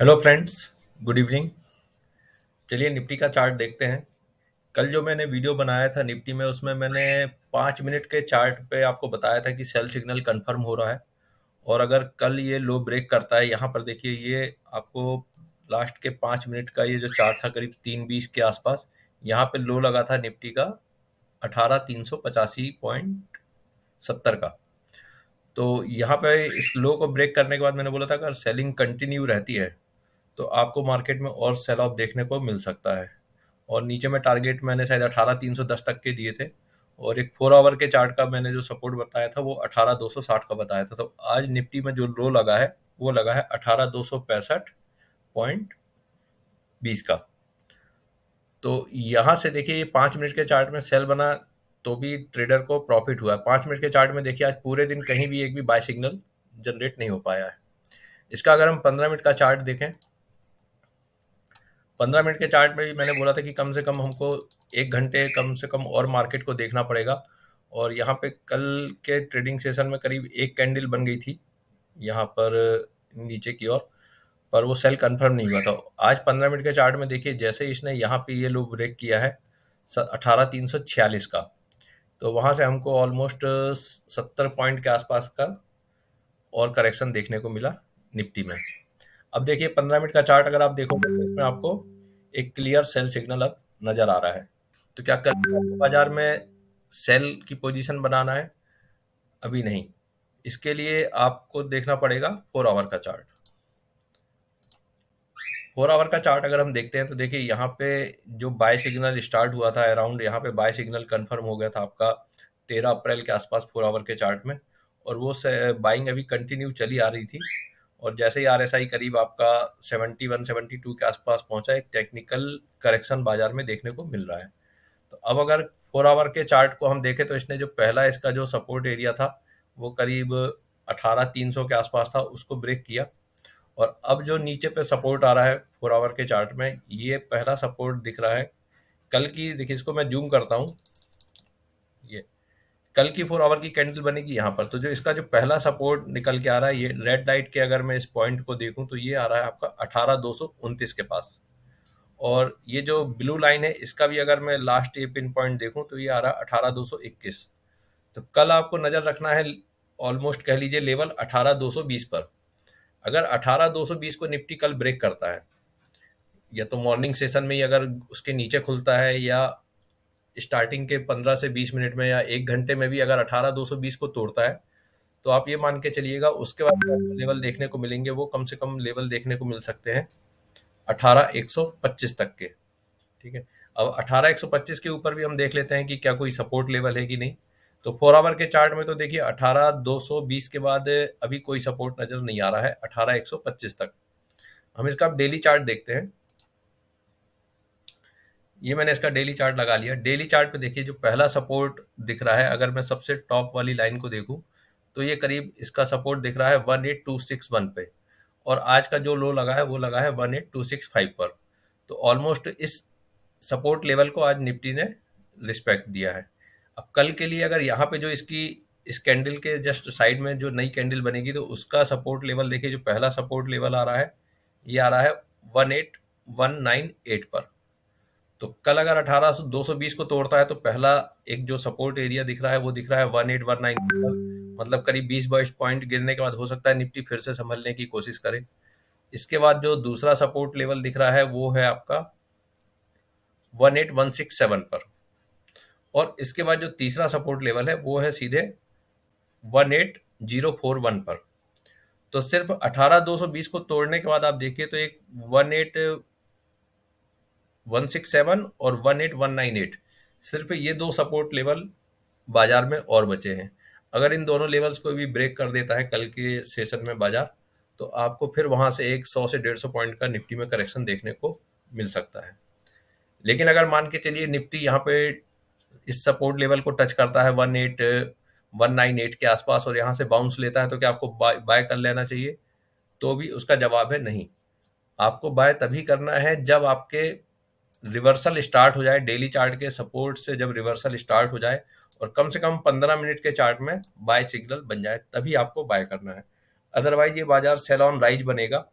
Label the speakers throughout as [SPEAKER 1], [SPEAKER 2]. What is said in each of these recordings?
[SPEAKER 1] Hello friends, good evening. चलिए Nifty का chart देखते हैं। कल जो मैंने वीडियो बनाया था निफ्टी में, उसमें मैंने 5 मिनट के चार्ट पे आपको बताया था कि सेल सिग्नल कंफर्म हो रहा है। और अगर कल ये लो ब्रेक करता है, यहाँ पर देखिए, ये आपको लास्ट के 5 मिनट का ये जो चार्ट था करीब 3:20 के आसपास, यहाँ पे लो लगा था निफ्टी का 18,385.70 का। तो यहाँ पे इस लो को ब्रेक करने के बाद मैंने बोला था अगर सेलिंग कंटिन्यू रहती है तो आपको मार्केट में और सेल ऑफ देखने को मिल सकता है। और नीचे में टारगेट मैंने शायद 18,310 तक के दिए थे। और एक 4 आवर के चार्ट का मैंने जो सपोर्ट बताया था वो 18,260 का बताया था। तो आज निफ्टी में जो लो लगा है वो लगा है 18,265.20 का। तो यहाँ से देखिए, ये 5 मिनट के चार्ट में सेल बना तो भी ट्रेडर को प्रॉफिट हुआ है। 5 मिनट के चार्ट में देखिए, आज पूरे दिन कहीं भी एक भी बाय सिग्नल जनरेट नहीं हो पाया है। इसका अगर हम 15 मिनट का चार्ट देखें, 15 मिनट के चार्ट में भी मैंने बोला था कि कम से कम हमको 1 घंटे कम से कम और मार्केट को देखना पड़ेगा। और यहाँ पे कल के ट्रेडिंग सेशन में करीब एक कैंडल बन गई थी यहाँ पर नीचे की ओर, पर वो सेल कंफर्म नहीं हुआ था। आज 15 मिनट के चार्ट में देखिए, जैसे इसने यहाँ पे ये लो ब्रेक किया है 18,346 का, तो वहां से हमको ऑलमोस्ट 70 पॉइंट के आसपास का और करेक्शन देखने को मिला निफ्टी में। अब देखिए 15 मिनट का चार्ट अगर आप देखोगे तो इसमें आपको एक क्लियर सेल सिग्नल अब नजर आ रहा है। तो क्या कल आपको बाजार में सेल की पोजीशन बनाना है? अभी नहीं। इसके लिए आपको देखना पड़ेगा 4 आवर का चार्ट। 4 आवर का चार्ट अगर हम देखते हैं तो देखिए, यहाँ पे जो बाय सिग्नल स्टार्ट हुआ था अराउंड, यहाँ पे बाय सिग्नल कंफर्म हो गया था आपका 13 अप्रैल के आसपास 4 आवर के चार्ट में। और वो बाइंग अभी कंटिन्यू चली आ रही थी। और जैसे ही आरएसआई करीब आपका 71-72 के आसपास पहुंचा, एक टेक्निकल करेक्शन बाजार में देखने को मिल रहा है। तो अब अगर 4 आवर के चार्ट को हम देखें तो इसने जो पहला इसका जो सपोर्ट एरिया था वो करीब 18,300 के आसपास था, उसको ब्रेक किया। और अब जो नीचे पे सपोर्ट आ रहा है 4 आवर के चार्ट में, ये पहला सपोर्ट दिख रहा है कल की। देखिए, इसको मैं जूम करता हूँ। ये कल की 4 आवर की कैंडल बनेगी यहाँ पर। तो जो इसका जो पहला सपोर्ट निकल के आ रहा है, ये रेड लाइट के अगर मैं इस पॉइंट को देखूं तो ये आ रहा है आपका 18,229 के पास। और ये जो ब्लू लाइन है, इसका भी अगर मैं लास्ट ये पिन पॉइंट देखूं तो ये आ रहा है 18,221। तो कल आपको नजर रखना है ऑलमोस्ट कह लीजिए लेवल 18,220 पर। अगर 18,220 को निफ्टी कल ब्रेक करता है, या तो मॉर्निंग सेशन में ही अगर उसके नीचे खुलता है, या स्टार्टिंग के 15 से 20 मिनट में, या 1 घंटे में भी अगर 18,220 को तोड़ता है, तो आप ये मान के चलिएगा उसके बाद जो लेवल देखने को मिलेंगे वो कम से कम लेवल देखने को मिल सकते हैं 18,125 तक के। ठीक है। अब 18,125 के ऊपर भी हम देख लेते हैं कि क्या कोई सपोर्ट लेवल है कि नहीं। तो 4 आवर के चार्ट में तो देखिए 18,220 के बाद अभी कोई सपोर्ट नजर नहीं आ रहा है 18,125 तक। हम इसका डेली चार्ट देखते हैं। ये मैंने इसका डेली चार्ट लगा लिया। डेली चार्ट पे देखिए, जो पहला सपोर्ट दिख रहा है, अगर मैं सबसे टॉप वाली लाइन को देखूं तो ये करीब इसका सपोर्ट दिख रहा है 18,261 पे। और आज का जो लो लगा है वो लगा है 18,265 पर। तो ऑलमोस्ट इस सपोर्ट लेवल को आज निफ्टी ने रिस्पेक्ट दिया है। अब कल के लिए अगर यहाँ पे जो इसकी इस कैंडल के जस्ट साइड में जो नई कैंडल बनेगी तो उसका सपोर्ट लेवल देखिए, जो पहला सपोर्ट लेवल आ रहा है ये आ रहा है 18,198 पर। तो कल अगर 18,220 को तोड़ता है तो पहला एक जो सपोर्ट एरिया दिख रहा है वो दिख रहा है 18,198 पर। मतलब करीब 20-22 पॉइंट गिरने के बाद हो सकता है निफ्टी फिर से संभलने की कोशिश करे। इसके बाद जो दूसरा सपोर्ट लेवल दिख रहा है वो है आपका 18,167 पर। और इसके बाद जो तीसरा सपोर्ट लेवल है वो है सीधे 18,041 पर। तो सिर्फ 18,220 को तोड़ने के बाद आप देखिए तो एक 18,167 और 18,198, सिर्फ ये दो सपोर्ट लेवल बाजार में और बचे हैं। अगर इन दोनों लेवल्स को भी ब्रेक कर देता है कल के सेशन में बाजार, तो आपको फिर वहां से एक 100 से 150 पॉइंट का निफ्टी में करेक्शन देखने को मिल सकता है। लेकिन अगर मान के चलिए निफ्टी यहाँ पे इस सपोर्ट लेवल को टच करता है 18,198 के आसपास और यहाँ से बाउंस लेता है, तो क्या आपको बाय कर लेना चाहिए? तो भी उसका जवाब है नहीं। आपको बाय तभी करना है जब आपके रिवर्सल स्टार्ट हो जाए, डेली चार्ट के सपोर्ट से जब रिवर्सल स्टार्ट हो जाए और कम से कम 15 मिनट के चार्ट में बाय सिग्नल बन जाए, तभी आपको बाय करना है। अदरवाइज ये बाजार सेल ऑन राइज बनेगा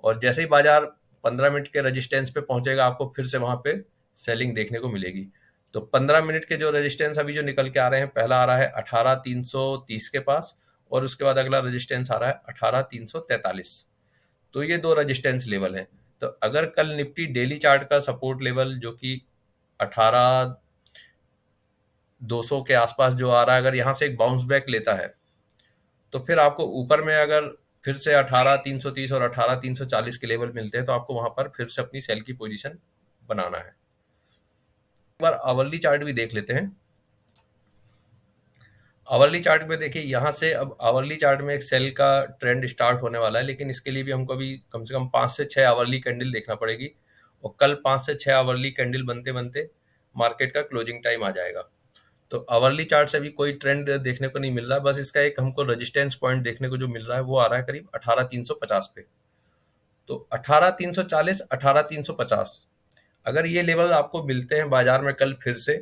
[SPEAKER 1] और जैसे ही बाजार 15 मिनट के रेजिस्टेंस पे पहुंचेगा, आपको फिर से वहां पे सेलिंग देखने को मिलेगी। तो 15 मिनट के जो रेजिस्टेंस अभी जो निकल के आ रहे हैं, पहला आ रहा है 18,330 के पास, और उसके बाद अगला रेजिस्टेंस आ रहा है 18,343। तो ये दो रेजिस्टेंस लेवल हैं। तो अगर कल निफ्टी डेली चार्ट का सपोर्ट लेवल जो कि 18,200 के आसपास जो आ रहा है, अगर यहाँ से एक बाउंस बैक लेता है, तो फिर आपको ऊपर में अगर फिर से 18,330 और 18,340 के लेवल मिलते हैं, तो आपको वहां पर फिर से अपनी सेल की पोजीशन बनाना है। एक बार आवरली चार्ट भी देख लेते हैं। आवरली चार्ट में देखिए, यहाँ से अब आवरली चार्ट में एक सेल का ट्रेंड स्टार्ट होने वाला है, लेकिन इसके लिए भी हमको अभी कम से कम 5 से 6 आवरली कैंडल देखना पड़ेगी, और कल 5 से 6 आवरली कैंडल बनते बनते मार्केट का क्लोजिंग टाइम आ जाएगा। तो आवरली चार्ट से भी कोई ट्रेंड देखने को नहीं मिल रहा, बस इसका एक हमको रेजिस्टेंस पॉइंट देखने को जो मिल रहा है वो आ रहा है करीब 18,350 पे। तो 18,340, 18,350, अगर ये लेवल आपको मिलते हैं बाजार में कल फिर से,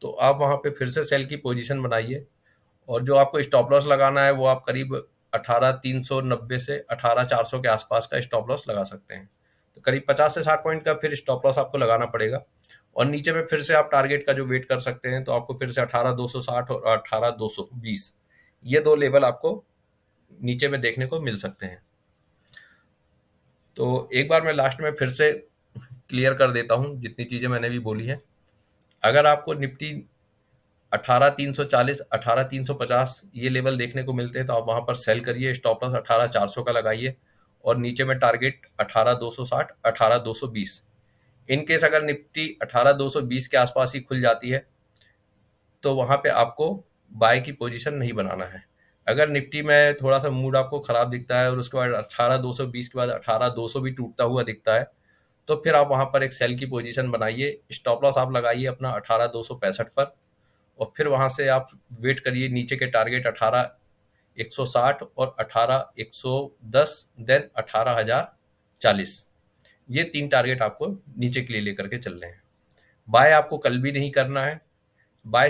[SPEAKER 1] तो आप वहां पे फिर से सेल की पोजीशन बनाइए, और जो आपको स्टॉप लॉस लगाना है वो आप करीब 18,390 से 18,400 के आसपास का स्टॉप लॉस लगा सकते हैं। तो करीब 50 से 60 पॉइंट का फिर स्टॉप लॉस आपको लगाना पड़ेगा, और नीचे में फिर से आप टारगेट का जो वेट कर सकते हैं, तो आपको फिर से 18,260 और 18,220, ये दो लेवल आपको नीचे में देखने को मिल सकते हैं। तो एक बार मैं लास्ट में फिर से क्लियर कर देता हूँ जितनी चीज़ें मैंने भी बोली हैं। अगर आपको निफ्टी 18,340, 18,350 ये लेवल देखने को मिलते हैं, तो आप वहां पर सेल करिए, स्टॉप लॉस 18,400 का लगाइए, और नीचे में टारगेट 18,260, 18,220। इन केस अगर निफ्टी 18,220 के आसपास ही खुल जाती है, तो वहां पे आपको बाय की पोजीशन नहीं बनाना है। अगर निफ्टी में थोड़ा सा मूड आपको खराब दिखता है, और उसके बाद 18,220 के बाद 18,200 भी टूटता हुआ दिखता है, तो फिर आप वहां पर एक सेल की पोजीशन बनाइए, स्टॉप लॉस आप लगाइए अपना 18,265 पर, और फिर वहां से आप वेट करिए नीचे के टारगेट 18,160 और 18,110, देन 18,040। ये तीन टारगेट आपको नीचे के लिए लेकर के चल रहे हैं। बाय आपको कल भी नहीं करना है। बाय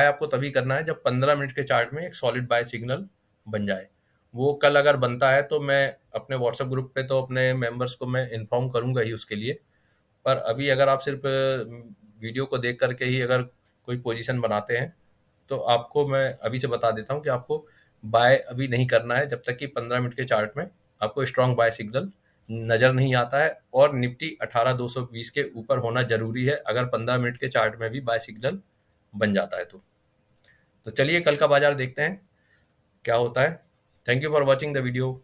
[SPEAKER 1] आपको तभी करना है जब 15 मिनट के चार्ट में एक सॉलिड बाय सिग्नल बन जाए। वो कल अगर बनता है, तो मैं अपने व्हाट्सएप ग्रुप पे तो अपने मेंबर्स को मैं इन्फॉर्म करूंगा ही उसके लिए। पर अभी अगर आप सिर्फ वीडियो को देख करके ही अगर कोई पोजीशन बनाते हैं, तो आपको मैं अभी से बता देता हूँ कि आपको बाय अभी नहीं करना है, जब तक कि 15 मिनट के चार्ट में आपको स्ट्रॉन्ग बाय सिग्नल नज़र नहीं आता है, और निफ्टी 18,220 के ऊपर होना जरूरी है अगर 15 मिनट के चार्ट में भी बाय सिग्नल बन जाता है। तो चलिए कल का बाजार देखते हैं क्या होता है। Thank you for watching the video.